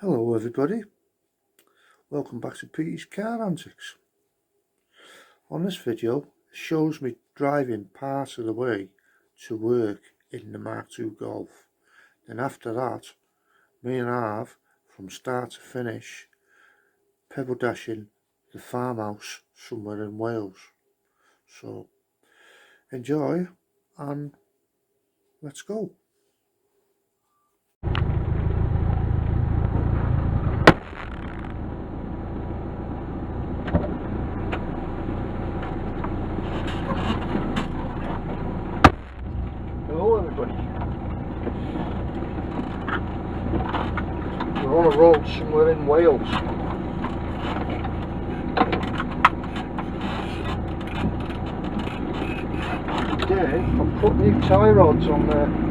Hello everybody, welcome back to Pete's Car Antics. On this video it shows me driving part of the way to work in the Mark II Golf. Then after that, me and Harv, from start to finish, pebble dashing the farmhouse somewhere in Wales. So enjoy and let's go. Hello everybody. We're on a road somewhere in Wales. Today I've put new tie rods on the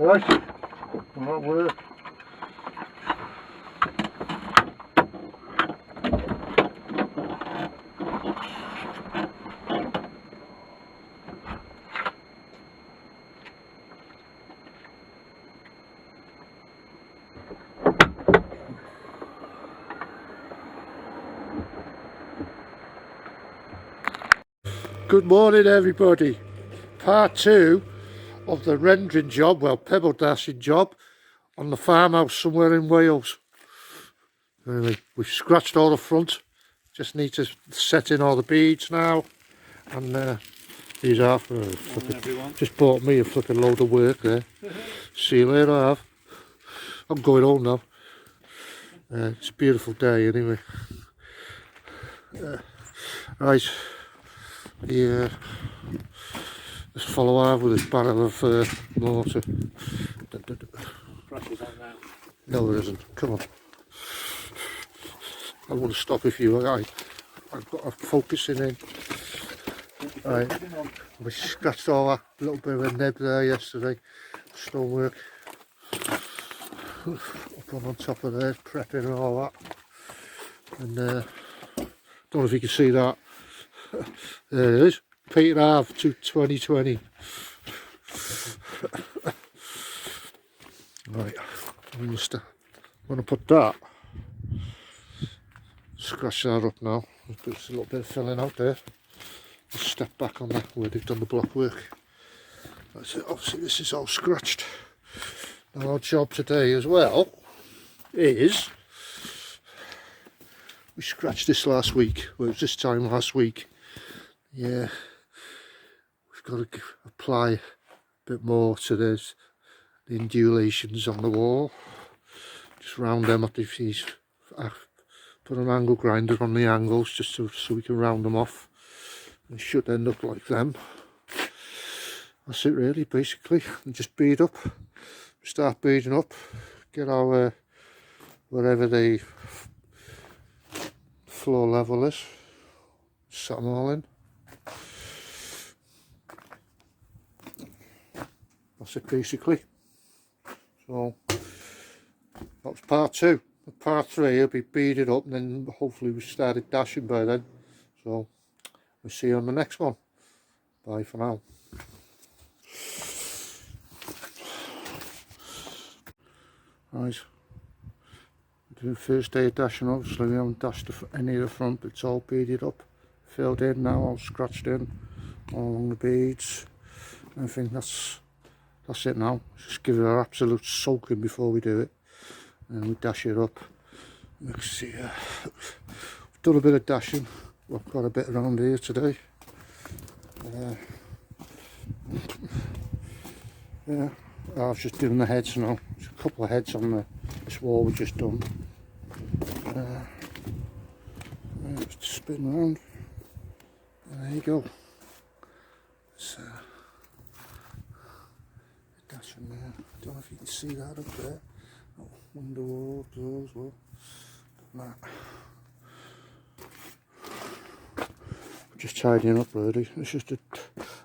Right, that work. Good morning everybody. Part 2 of the rendering job, well pebble dashing job on the farmhouse somewhere in Wales. Anyway, we've scratched all the front. Just need to set in all the beads now. And these are for just bought me a flipping load of work there. See you later, I have. I'm going home now. It's a beautiful day anyway. Right, let's follow Harv with this barrel of mortar. Pressure's on now. No, there isn't. Come on. I want to stop if you. I've got a focusing in. Right, we scratched all that little bit of a nib there yesterday. Stonework. Up on top of there, prepping and all that. And don't know if you can see that. There it is. Peter Harv to 2020. Right, I'm gonna put that. Scratch that up now. There's a little bit of filling out there. Just step back on that where they've done the block work. That's it. Obviously this is all scratched. Now our job today as well is, we scratched this last week. Well, it was this time last week. Yeah, we've got to apply a bit more to this, the undulations on the wall. Just round them up if these. Put an angle grinder on the angles just so we can round them off. They should end up like them. That's it really, basically. And just bead up. Start beading up. Get our wherever the floor level is. Set them all in. That's it basically. So that was part 2. Part 3 will be beaded up, and then hopefully we started dashing by then. So we'll see you on the next one. Bye for now. Right, the first day of dashing, obviously we haven't dashed any of the front, but it's all beaded up, filled in now, all scratched in, all along the beads. I think that's it now. Just give it an absolute soaking before we do it, and we dash it up. Let's see, we've done a bit of dashing. We've got a bit around here today. Yeah, I was just doing the heads now. There's a couple of heads on this wall we've just done. Just spin around. There you go. It's dashing there. I don't know if you can see that up there. Oh, window wall, doors, well, that. Just tidying up really. It's just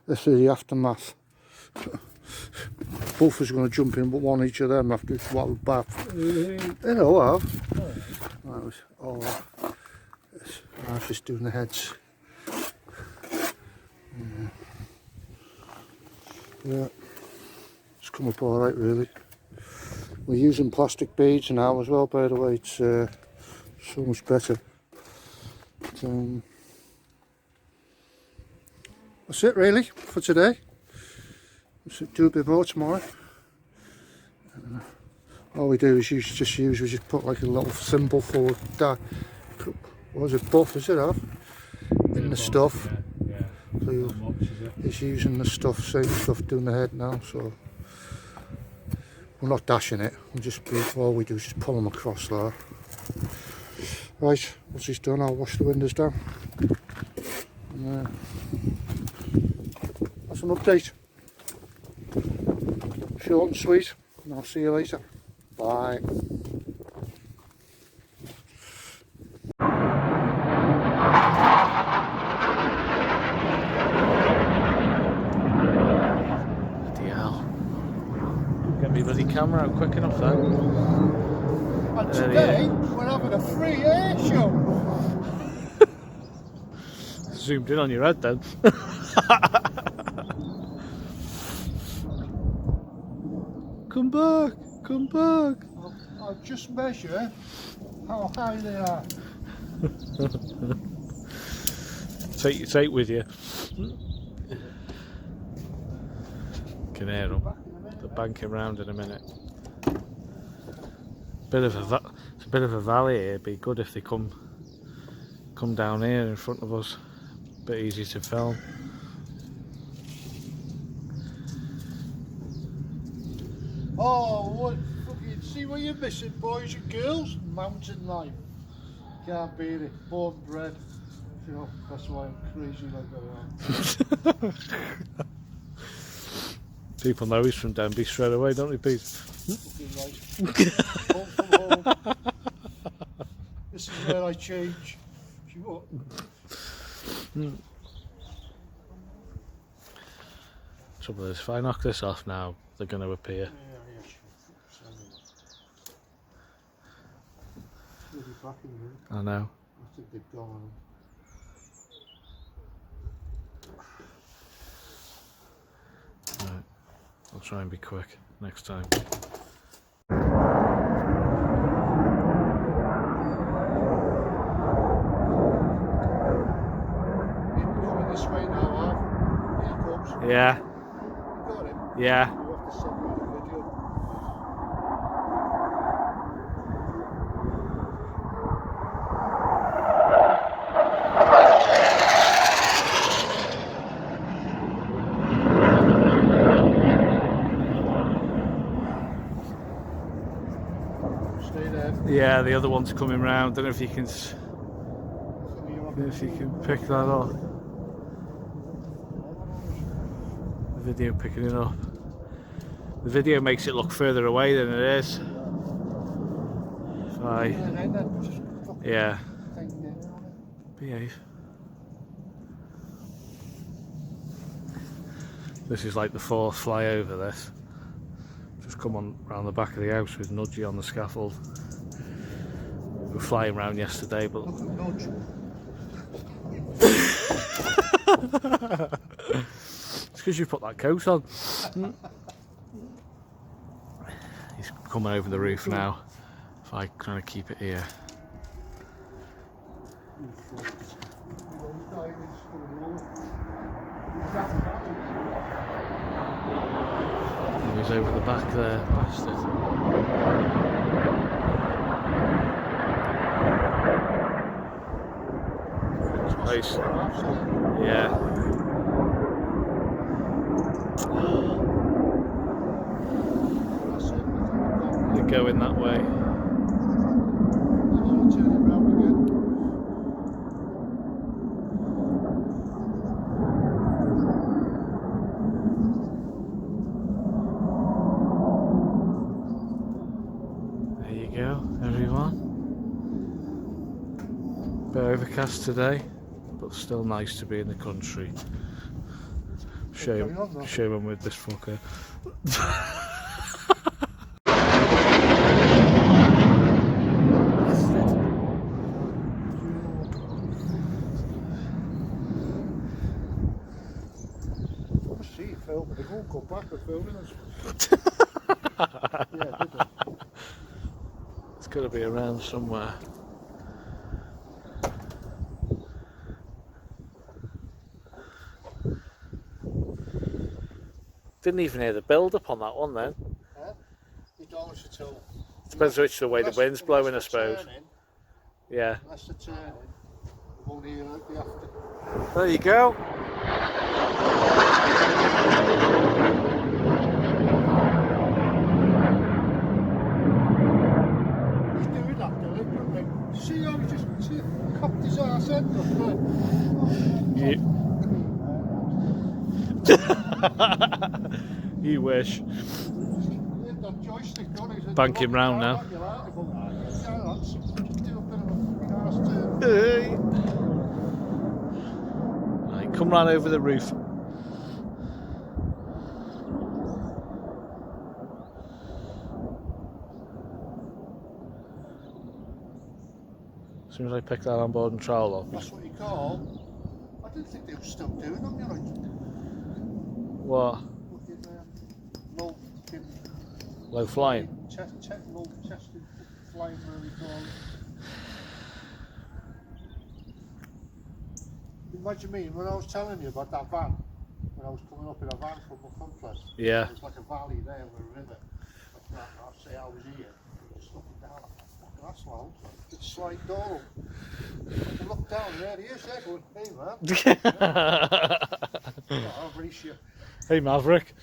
this is the aftermath. Both of us are going to jump in, but one each of them after it's wattled back. Hello, Harv. That was all that. I was just doing the heads. Yeah, it's come up all right really. We're using plastic beads now as well, by the way. It's so much better. But, that's it really for today. We'll do a bit more tomorrow. All we do is we just put like a little thimble full of that. What was it? Buff, is it, Harv? In the stuff. Yeah. So he's using the stuff, same stuff, doing the head now. So we're not dashing it. All we do is just pull them across there. Right, once he's done, I'll wash the windows down. And, that's an update. Short and sweet, and I'll see you later. Bye. Bloody hell. Get me bloody camera out quick enough then. And today we're having a free air show. Zoomed in on your head then. Come back, come back. I'll just measure how high they are. Take your tape with you. Can hear them. They're banking round in a minute. It's a bit of a valley here. It'd be good if they come down here in front of us. A bit easy to film. Oh, what fucking see what you're missing, boys and girls? Mountain life. Can't beat it. Born and bred. You know, that's why I'm crazy like I am. People know he's from Denby straight away, don't they, Pete? Fucking right. Home from home. This is where I change. See what? Trouble is, if I knock this off now, they're going to appear. Yeah, sure. They'll be back in a minute. I know. I think they've gone. Right. I'll try and be quick next time. Going this way now, Harv. Here he comes. Yeah. You got him? Yeah. You have to send me the video. Stay there. Yeah, the other one's coming round. Don't know if you can pick that up. The video picking it up. The video makes it look further away than it is. Yeah. Behave. This is like the fourth flyover. This. Just come on round the back of the house with Nudgy on the scaffold. We were flying around yesterday, but it's because you put that coat on. He's coming over the roof now. If I kind of keep it here. He's over the back there, bastard. Nice. Yeah. They're going that way. There you go, everyone. Bit overcast today, but still nice to be in the country. Shame I'm with this fucker. See, Phil, but they won't go back to filming us. Yeah, did they? It's got to be around somewhere. Didn't even hear the build-up on that one then. Huh? You don't listen to it. Depends which the way the wind's blowing, I suppose. Turning, Yeah. unless they're turning, you won't hear it the after. There you go. He's doing that deliberately. See how he just cocked his arse end up there? You wish. That joystick on his head. Bank him round now. Hey. Right, come round over the roof. As soon as I pick that on board and trowel off. That's what you call. I didn't think they were still doing them, you know. What? Low, Low flying? low tested flying, really call it. Imagine me, when I was telling you about that van, when I was coming up in a van from the complex. Yeah. There's like a valley there with a river. I'll say I was here, just looking down. That's loud. It's slide door. Look down there, he is there going, hey man. I'll race you. Hey Maverick.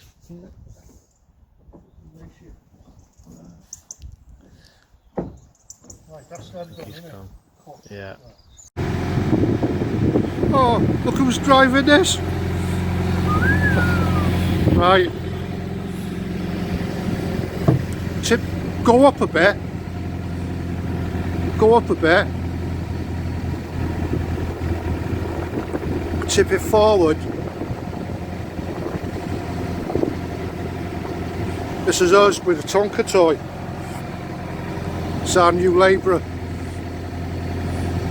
Right, that's them done, isn't it? Yeah. Oh, look who's driving this. Right. Tip, go up a bit. Go up a bit. Tip it forward. This is us with a Tonka toy. It's our new labourer.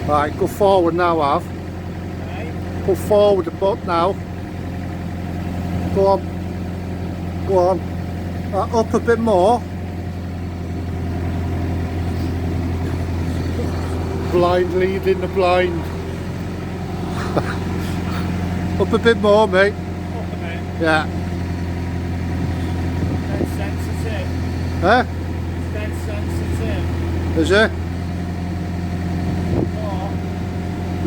Right, go forward now, Av. Go forward a bit now. Go on. Go on. Up a bit more. Blind leading the blind. Up a bit more, mate. Up a bit. Yeah. Dead sensitive. Huh? Dead sensitive. Is it? Oh,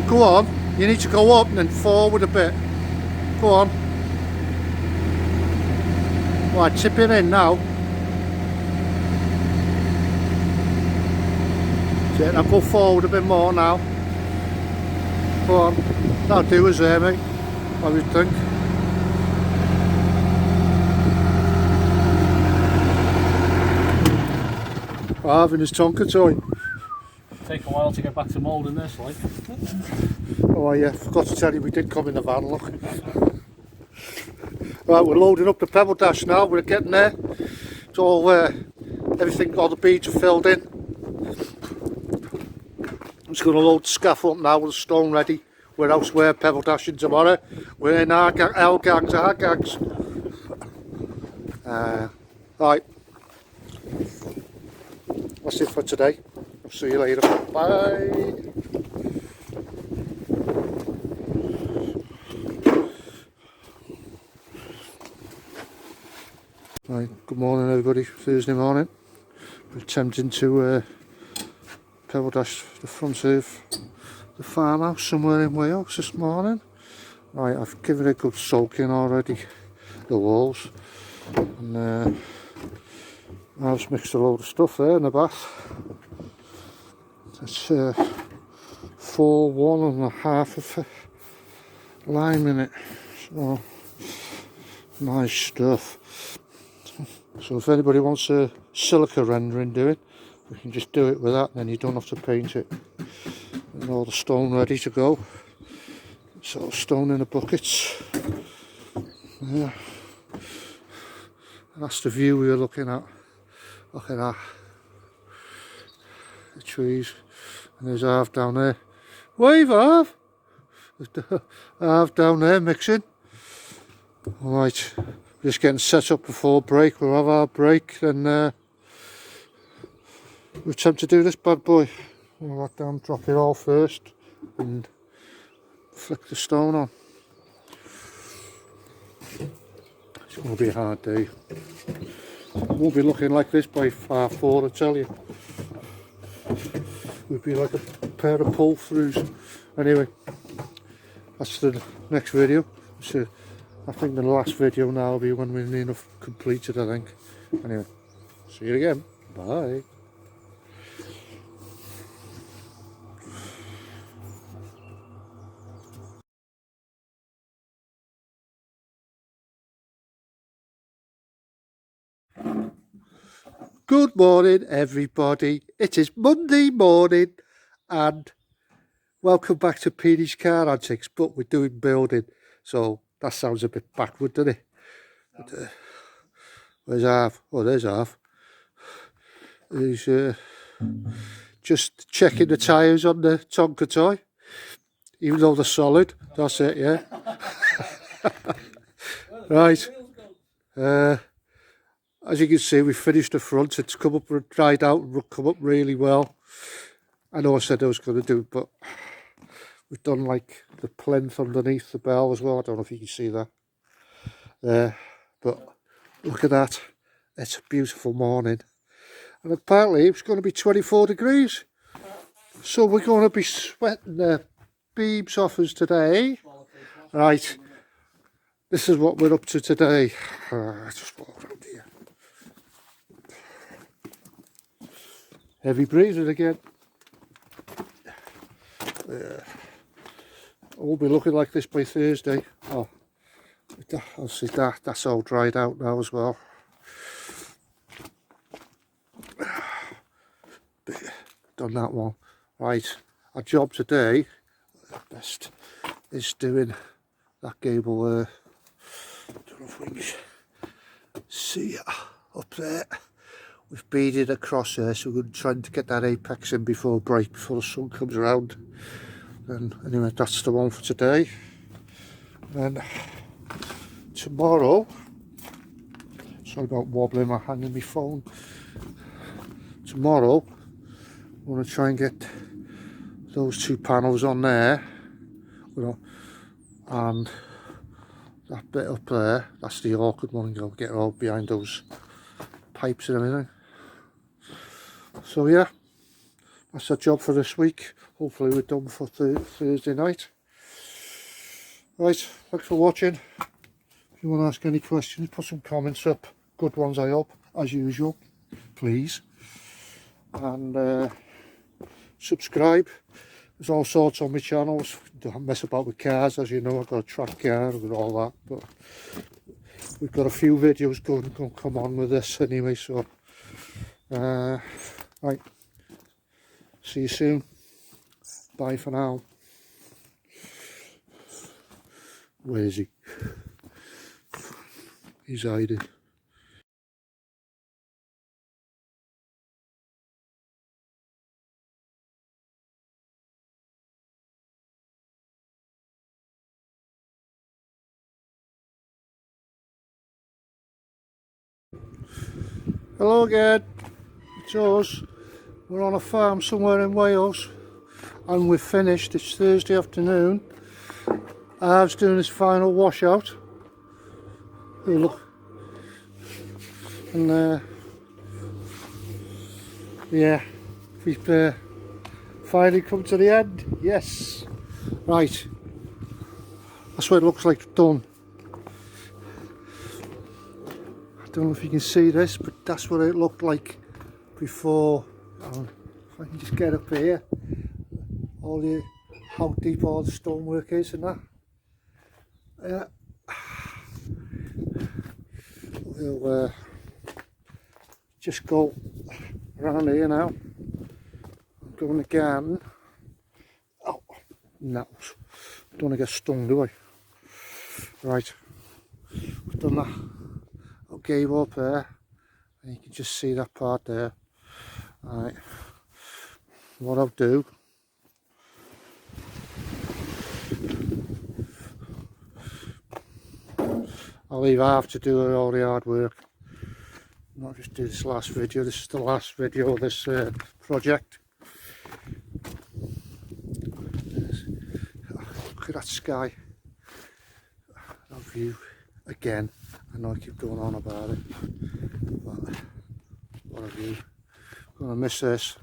Go on. You need to go up and then forward a bit. Go on. Right, tip it in now. That's it, now go forward a bit more now. Go on. That'll do us there, mate. What do you think? Having his Tonka toy. Take a while to get back to moulding this, like. Oh yeah, forgot to tell you we did come in the van, look. Right, we're loading up the PEBBLEDASH now, we're getting there. It's all, everything, all the beads are filled in. I'm just going to load the scaffold up now with the stone ready. We're elsewhere PEBBLEDASHing tomorrow. We're in our gangs. Right. That's it for today. I'll see you later. Bye. Right, good morning everybody, Thursday morning. We're attempting to PEBBLEDASH the front of the farmhouse somewhere in Wales this morning. Right, I've given it a good soaking already, the walls. And I've just mixed a load of stuff there in the bath. It's 4 1.5 of lime in it, so nice stuff. So if anybody wants a silica rendering doing, we can just do it with that, and then you don't have to paint it. And all the stone ready to go. So stone in the buckets. Yeah. That's the view we were looking at. Look at that. The trees. And there's Harv down there. Wave, Harv! There's Harv down there mixing. Alright, just getting set up before break. We'll have our break, then we'll attempt to do this bad boy. We'll let down, drop it all first and flick the stone on. It's going to be a hard day. It won't be looking like this by 4, I tell you. It would be like a pair of pull-throughs. Anyway, that's the next video. So I think the last video now will be when we're near enough completed, I think. Anyway, see you again. Bye. Good morning everybody, it is Monday morning and welcome back to PEBBLEDASH Car Antics, but we're doing building, so that sounds a bit backward, doesn't it? But, where's Harv? Oh, there's Harv. He's just checking the tyres on the Tonka toy, even though they're solid, that's it, yeah. Right. As you can see, we finished the front. It's come up, dried out, and come up really well. I know I said I was going to do it, but we've done like the plinth underneath the bell as well. I don't know if you can see that there, but look at that. It's a beautiful morning. and apparently it's going to be 24 degrees. So we're going to be sweating the beebs off us today. Right, this is what we're up to today. Just walk around here. Heavy breathing again. We'll be looking like this by Thursday. Oh, I'll see that's all dried out now as well. Done that one. Right, our job today, best, is doing that gable there. Don't know if we can see it up there. We've beaded across there, so we're trying to get that apex in before break, before the sun comes around. And anyway, that's the one for today. And tomorrow, sorry about wobbling my hand in my phone. Tomorrow, I'm going to try and get those two panels on there, you know, and that bit up there, that's the awkward one, and go get it all behind those pipes and everything. So yeah, that's our job for this week. Hopefully we're done for Thursday night. Right, thanks for watching. If you want to ask any questions, put some comments up. Good ones, I hope, as usual, please. And subscribe. There's all sorts on my channels. Don't mess about with cars, as you know. I've got a track car and all that, but we've got a few videos going to come on with this anyway. So right, see you soon. Bye for now. Where is he? He's hiding. Hello again, it's us. We're on a farm somewhere in Wales and we've finished. It's Thursday afternoon. Harv's doing his final washout. Oh, look. And yeah, we've finally come to the end. Yes. Right. That's what it looks like done. I don't know if you can see this, but that's what it looked like before. If I can just get up here, how deep all the stonework is and that. Yeah. We'll just go around here now. I'm going to garden. Oh, no. Don't want to get stung, do I? Right. We've done that. I'll give up there. And you can just see that part there. Right. What I'll do, I'll leave Harv to do all the hard work. Not just do this last video. This is the last video of this project. Look at that sky. That view again. I know I keep going on about it, but what a view. I'm gonna miss this.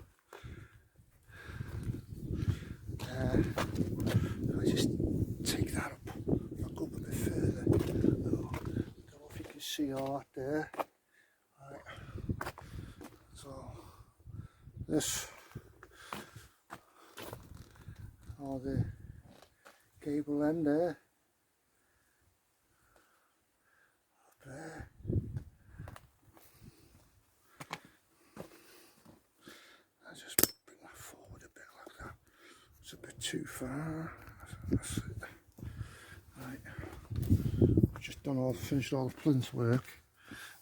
I just take that up, I'll go up a bit further. Oh, don't know if you can see all that there. Right. So this, all the cable end there, up there. I just bring that forward a bit like that. It's a bit too far. That's it. Right. I've just finished all the plinth work,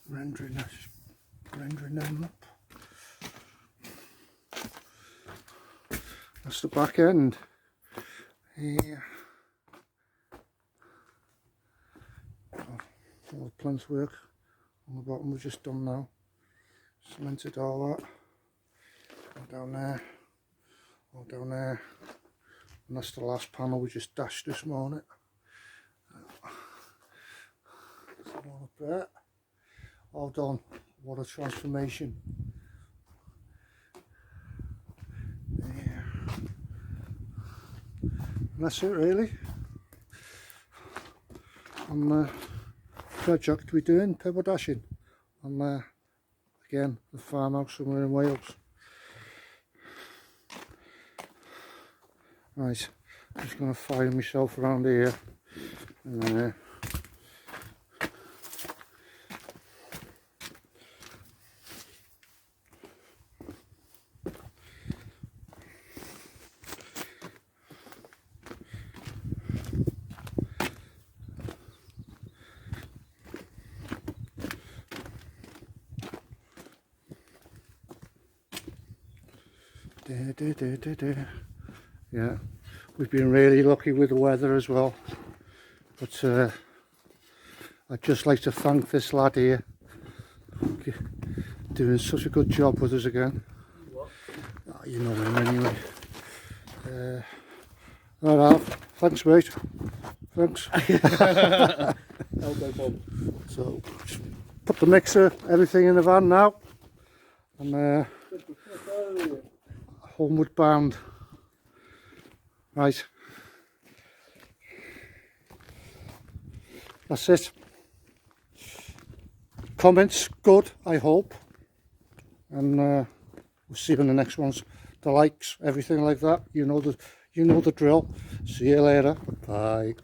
rendering them up. That's the back end. Here. All the plinth work on the bottom we've just done now. Cemented all that. All down there. All down there. And that's the last panel we just dashed this morning. All up there. All done. What a transformation. And that's it really. I'm project we're doing, pebble dashing. I'm again, the farmhouse somewhere in Wales. Right, I'm just going to find myself around here. And, yeah, we've been really lucky with the weather as well, but I'd just like to thank this lad here, doing such a good job with us again. Oh, you know him anyway. Alright, Alf, thanks mate, thanks. So, just put the mixer, everything in the van now, and homeward bound. Right, that's it. Comments good, I hope, and we'll see you in the next ones. The likes, everything like that. You know the drill. See you later. Bye.